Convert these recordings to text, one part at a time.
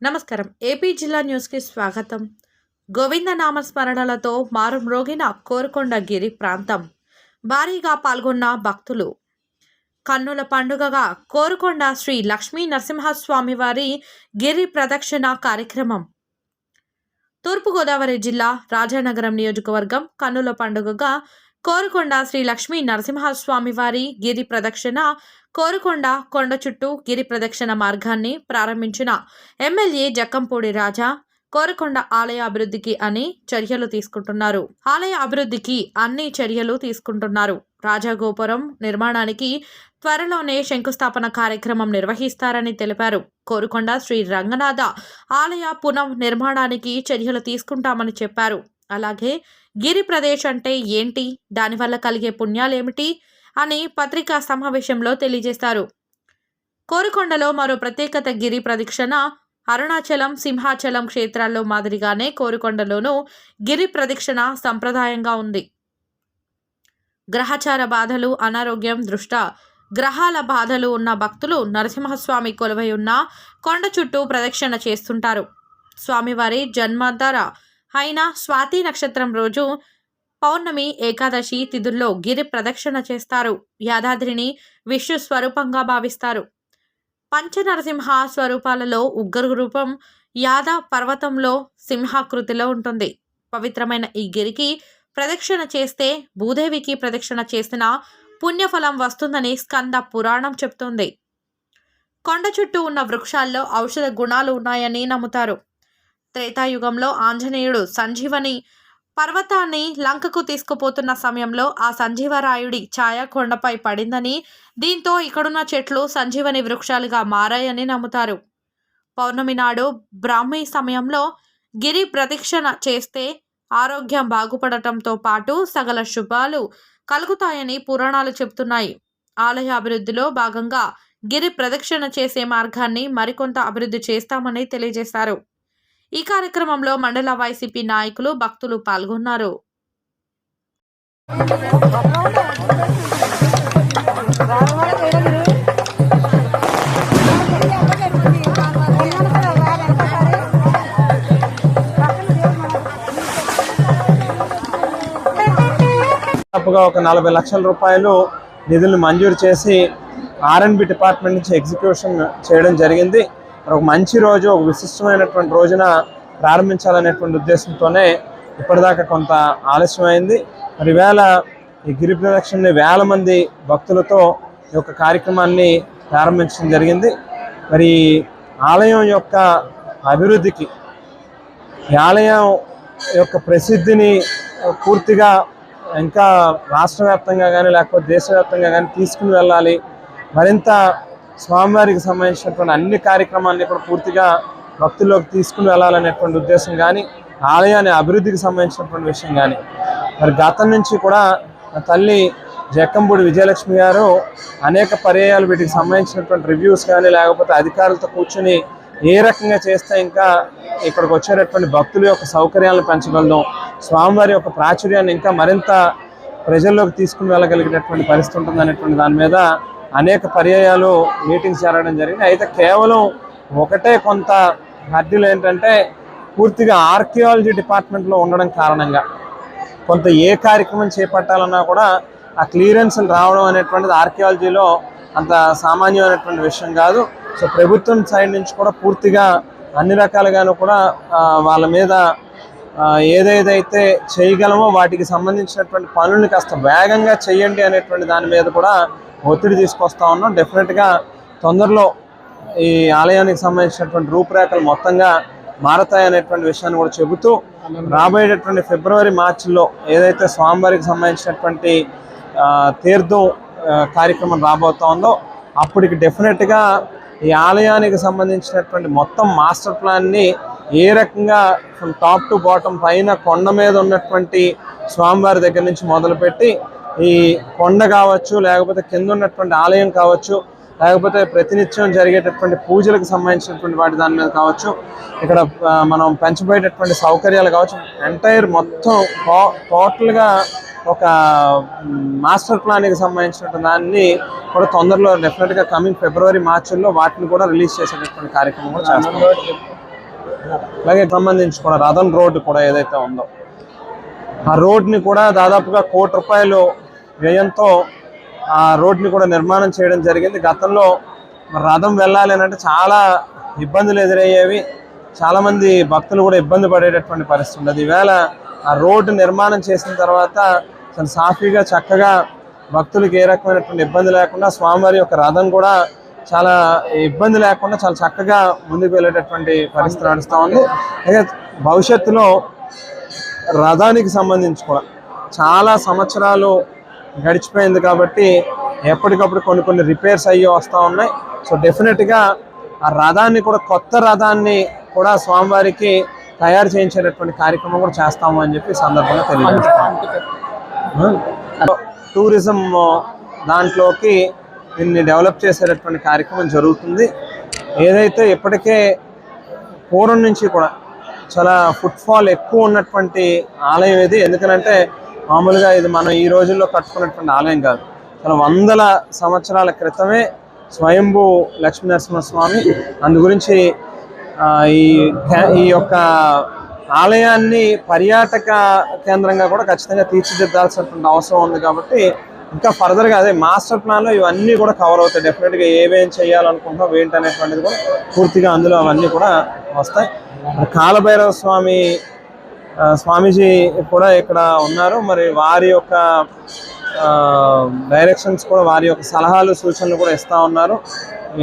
నమస్కారం. ఏపీ జిల్లా న్యూస్కి స్వాగతం. గోవింద నామస్మరణలతో మారుమ్రోగిన కోరుకొండ గిరి ప్రాంతం. భారీగా పాల్గొన్న భక్తులు. కన్నుల పండుగగా కోరుకొండ శ్రీ లక్ష్మీ నరసింహస్వామి వారి గిరి ప్రదక్షిణ కార్యక్రమం. తూర్పుగోదావరి జిల్లా రాజానగరం నియోజకవర్గం కన్నుల పండుగగా కోరుకొండ శ్రీ లక్ష్మీ నరసింహస్వామి వారి గిరి ప్రదక్షిణ కోరుకొండ కొండ చుట్టూ గిరి ప్రదక్షిణ మార్గాన్ని ప్రారంభించిన ఎమ్మెల్యే జక్కంపూడి రాజా కోరుకొండ ఆలయ అభివృద్ధికి అన్ని చర్యలు తీసుకుంటున్నారు. రాజగోపురం నిర్మాణానికి త్వరలోనే శంకుస్థాపన కార్యక్రమం నిర్వహిస్తారని తెలిపారు. కోరుకొండ శ్రీ రంగనాథ ఆలయ పునః నిర్మాణానికి చర్యలు తీసుకుంటామని చెప్పారు. అలాగే గిరి ప్రదేశ్ అంటే ఏంటి, దానివల్ల కలిగే పుణ్యాలేమిటి అని పత్రికా సమావేశంలో తెలియజేశారు. కోరుకొండలో మరో ప్రత్యేకత గిరి ప్రదక్షిణ. అరుణాచలం, సింహాచలం క్షేత్రాల్లో మాదిరిగానే కోరుకొండలోనూ గిరి ప్రదక్షిణ సంప్రదాయంగా ఉంది. గ్రహచార బాధలు, అనారోగ్యం దృష్ట్యా గ్రహాల బాధలు ఉన్న భక్తులు నరసింహస్వామి కొలువై ఉన్న కొండ చుట్టూ ప్రదక్షిణ చేస్తుంటారు. స్వామివారి జన్మధార అయిన స్వాతి నక్షత్రం రోజు పౌర్ణమి, ఏకాదశి తిథుల్లో గిరి ప్రదక్షిణ చేస్తారు. యాదాద్రిని విష్ణు స్వరూపంగా భావిస్తారు. పంచనరసింహ స్వరూపాలలో ఉగ్ర రూపం యాద పర్వతంలో సింహాకృతిలో ఉంటుంది. పవిత్రమైన ఈ గిరికి ప్రదక్షిణ చేస్తే భూదేవికి ప్రదక్షిణ చేసిన పుణ్యఫలం వస్తుందని స్కంద పురాణం చెప్తుంది. కొండ చుట్టూ ఉన్న వృక్షాల్లో ఔషధ గుణాలు ఉన్నాయని నమ్ముతారు. త్రేతాయుగంలో ఆంజనేయుడు సంజీవని పర్వతాన్ని లంకకు తీసుకుపోతున్న సమయంలో ఆ సంజీవరాయుడి ఛాయ కొండపై పడిందని, దీంతో ఇక్కడున్న చెట్లు సంజీవని వృక్షాలుగా మారాయని నమ్ముతారు. పౌర్ణమి నాడు బ్రాహ్మీ సమయంలో గిరి ప్రదక్షిణ చేస్తే ఆరోగ్యం బాగుపడటంతో పాటు సకల శుభాలు కలుగుతాయని పురాణాలు చెబుతున్నాయి. ఆలయ అభివృద్ధిలో భాగంగా గిరి ప్రదక్షిణ చేసే మార్గాన్ని మరికొంత అభివృద్ధి చేస్తామని తెలియజేశారు. ఈ కార్యక్రమంలో మండల వైసీపీ నాయకులు, భక్తులు పాల్గొన్నారు. ఒక 40 లక్షల రూపాయలు నిధులను మంజూరు చేసి R&B డిపార్ట్మెంట్ నుంచి ఎగ్జిక్యూషన్ చేయడం జరిగింది. ఒక మంచి రోజు, ఒక విశిష్టమైనటువంటి రోజున ప్రారంభించాలనేటువంటి ఉద్దేశంతోనే ఇప్పటిదాకా కొంత ఆలస్యమైంది. మరి ఈవేళ ఈ గిరి ప్రదక్షిణని వేల మంది భక్తులతో ఈ యొక్క కార్యక్రమాన్ని ప్రారంభించడం జరిగింది. మరి ఆలయం యొక్క అభివృద్ధికి, ఈ ఆలయం యొక్క ప్రసిద్ధిని పూర్తిగా ఇంకా రాష్ట్ర వ్యాప్తంగా కానీ లేకపోతే దేశవ్యాప్తంగా కానీ తీసుకుని వెళ్ళాలి. మరింత స్వామివారికి సంబంధించినటువంటి అన్ని కార్యక్రమాన్ని కూడా పూర్తిగా భక్తుల్లోకి తీసుకుని వెళ్ళాలనేటువంటి ఉద్దేశం కానీ, ఆలయాన్ని అభివృద్ధికి సంబంధించినటువంటి విషయం కానీ, మరి గతం నుంచి కూడా తల్లి జక్కంపూడి విజయలక్ష్మి గారు అనేక పర్యాయాలు వీటికి సంబంధించినటువంటి రివ్యూస్ కానీ లేకపోతే అధికారులతో కూర్చొని ఏ రకంగా చేస్తే ఇంకా ఇక్కడికి వచ్చేటటువంటి భక్తుల యొక్క సౌకర్యాలను పెంచగలడం, స్వామివారి యొక్క ప్రాచుర్యాన్ని ఇంకా మరింత ప్రజల్లోకి తీసుకుని వెళ్ళగలిగేటటువంటి పరిస్థితి ఉంటుంది అనేటువంటి దాని మీద అనేక పర్యాయాలు మీటింగ్స్ జరగడం జరిగింది. అయితే కేవలం ఒకటే కొంత హర్డీలు ఏంటంటే పూర్తిగా ఆర్కియాలజీ డిపార్ట్మెంట్లో ఉండడం కారణంగా కొంత ఏ కార్యక్రమం చేపట్టాలన్నా కూడా ఆ క్లియరెన్స్లు రావడం అనేటువంటిది ఆర్కియాలజీలో అంత సామాన్యమైనటువంటి విషయం కాదు. సో ప్రభుత్వం సైడ్ నుంచి కూడా పూర్తిగా అన్ని రకాలుగాను కూడా వాళ్ళ మీద ఏదైతే చేయగలమో వాటికి సంబంధించినటువంటి పనులను కాస్త వేగంగా చేయండి అనేటువంటి దాని మీద కూడా ఒత్తిడి తీసుకొస్తా ఉన్నాం. డెఫినెట్గా తొందరలో ఈ ఆలయానికి సంబంధించినటువంటి రూపురేఖలు మొత్తంగా మారతాయి అనేటువంటి విషయాన్ని కూడా చెబుతూ, రాబోయేటటువంటి ఫిబ్రవరి, మార్చిలో ఏదైతే స్వామివారికి సంబంధించినటువంటి తీర్థం కార్యక్రమం రాబోతా ఉందో అప్పటికి డెఫినెట్గా ఈ ఆలయానికి సంబంధించినటువంటి మొత్తం మాస్టర్ ప్లాన్ని ఏ రకంగా టాప్ టు బాటం పైన కొండ మీద ఉన్నటువంటి స్వామివారి దగ్గర నుంచి మొదలుపెట్టి ఈ కొండ కావచ్చు, లేకపోతే కింద ఉన్నటువంటి ఆలయం కావచ్చు, లేకపోతే ప్రతినిత్యం జరిగేటటువంటి పూజలకు సంబంధించినటువంటి వాటి దాని మీద కావచ్చు, ఇక్కడ మనం పెంచబోయేటటువంటి సౌకర్యాలు కావచ్చు, ఎంటైర్ మొత్తం టోటల్గా ఒక మాస్టర్ ప్లాన్కి సంబంధించిన దాన్ని కూడా తొందరలో డెఫినెట్గా కమింగ్ ఫిబ్రవరి మార్చిలో వాటిని కూడా రిలీజ్ చేసేటటువంటి కార్యక్రమం కూడా చేస్తాం. అలాగే సంబంధించి కూడా రథం రోడ్డు కూడా ఏదైతే ఉందో ఆ రోడ్ని కూడా దాదాపుగా ₹1 కోటి వ్యయంతో ఆ రోడ్ని కూడా నిర్మాణం చేయడం జరిగింది. గతంలో రథం వెళ్ళాలి అని అంటే చాలా ఇబ్బందులు ఎదురయ్యేవి, చాలామంది భక్తులు కూడా ఇబ్బంది పడేటటువంటి పరిస్థితి ఉండదు. ఈవేళ ఆ రోడ్డు నిర్మాణం చేసిన తర్వాత చాలా సాఫీగా చక్కగా భక్తులకు ఏ రకమైనటువంటి ఇబ్బంది లేకుండా స్వామివారి యొక్క రథం కూడా చాలా ఇబ్బంది లేకుండా చాలా చక్కగా ముందుకు వెళ్ళేటటువంటి పరిస్థితి నడుస్తూ ఉంది. అయితే భవిష్యత్తులో రథానికి సంబంధించి కూడా చాలా సంవత్సరాలు గడిచిపోయింది కాబట్టి ఎప్పటికప్పుడు కొన్ని రిపేర్స్ అయ్యి వస్తూ ఉన్నాయి. సో డెఫినెట్గా ఆ రథాన్ని కూడా కొత్త రథాన్ని కూడా స్వామివారికి తయారు చేయించేటటువంటి కార్యక్రమం కూడా చేస్తాము అని చెప్పి సందర్భంగా తెలియజేస్తాము. టూరిజం దాంట్లోకి దీన్ని డెవలప్ చేసేటటువంటి కార్యక్రమం జరుగుతుంది. ఏదైతే ఇప్పటికే పూర్వం నుంచి కూడా చాలా ఫుట్ఫాల్ ఎక్కువ ఉన్నటువంటి ఆలయం ఇది. ఎందుకంటే మామూలుగా ఇది మనం ఈ రోజుల్లో కట్టుకున్నటువంటి ఆలయం కాదు, చాలా వందల సంవత్సరాల క్రితమే స్వయంభూ లక్ష్మీనరసింహస్వామి. అందు గురించి ఈ యొక్క ఆలయాన్ని పర్యాటక కేంద్రంగా కూడా ఖచ్చితంగా తీర్చిదిద్దాల్సినటువంటి అవసరం ఉంది. కాబట్టి ఇంకా ఫర్దర్గా అదే మాస్టర్ ప్లాన్లో ఇవన్నీ కూడా కవర్ అవుతాయి. డెఫినెట్గా ఏమేం చేయాలనుకుంటాం ఏంటి అనేటువంటిది కూడా పూర్తిగా అందులో అవన్నీ కూడా వస్తాయి. కాలభైరవ స్వామీజీ కూడా ఇక్కడ ఉన్నారు. మరి వారి యొక్క డైరెక్షన్స్ కూడా, వారి యొక్క సలహాలు సూచనలు కూడా ఇస్తూ ఉన్నారు.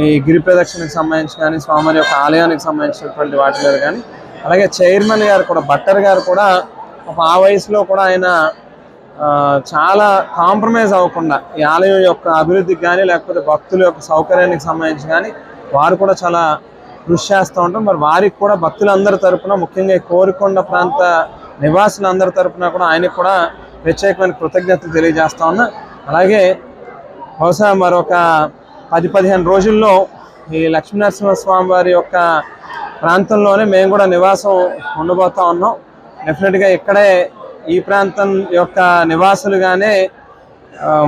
ఈ గిరి ప్రదక్షిణకు సంబంధించి కానీ స్వామివారి యొక్క ఆలయానికి సంబంధించినటువంటి వాటి మీద కానీ. అలాగే చైర్మన్ గారు కూడా, భట్టర్ గారు కూడా ఆ వయసులో కూడా ఆయన చాలా కాంప్రమైజ్ అవ్వకుండా ఈ ఆలయం యొక్క అభివృద్ధికి కానీ లేకపోతే భక్తుల యొక్క సౌకర్యానికి సంబంధించి కానీ వారు కూడా చాలా కృషి చేస్తూ ఉంటాం. మరి వారికి కూడా భక్తులందరి తరపున, ముఖ్యంగా కోరికొండ ప్రాంత నివాసులందరి తరపున కూడా ఆయనకు కూడా ప్రత్యేకమైన కృతజ్ఞతలు తెలియజేస్తా ఉన్నా. అలాగే బహుశా మరొక 10-15 రోజుల్లో ఈ లక్ష్మీనరసింహస్వామి వారి యొక్క ప్రాంతంలోనే మేము కూడా నివాసం ఉండబోతా ఉన్నాం. డెఫినెట్గా ఇక్కడే ఈ ప్రాంతం యొక్క నివాసులుగానే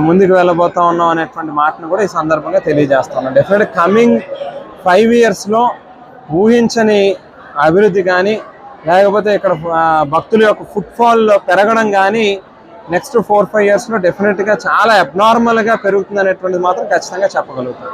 ముందుకు వెళ్ళబోతా ఉన్నాం అనేటువంటి మాటను కూడా ఈ సందర్భంగా తెలియజేస్తా ఉన్నాం. డెఫినెట్గా కమింగ్ 5 yearsలో ఊహించని అభివృద్ధి కానీ లేకపోతే ఇక్కడ భక్తుల యొక్క ఫుట్ఫాల్ పెరగడం కానీ నెక్స్ట్ 4-5 yearsలో డెఫినెట్గా చాలా అబ్నార్మల్గా పెరుగుతుంది అనేటువంటిది మాత్రం ఖచ్చితంగా చెప్పగలుగుతాం.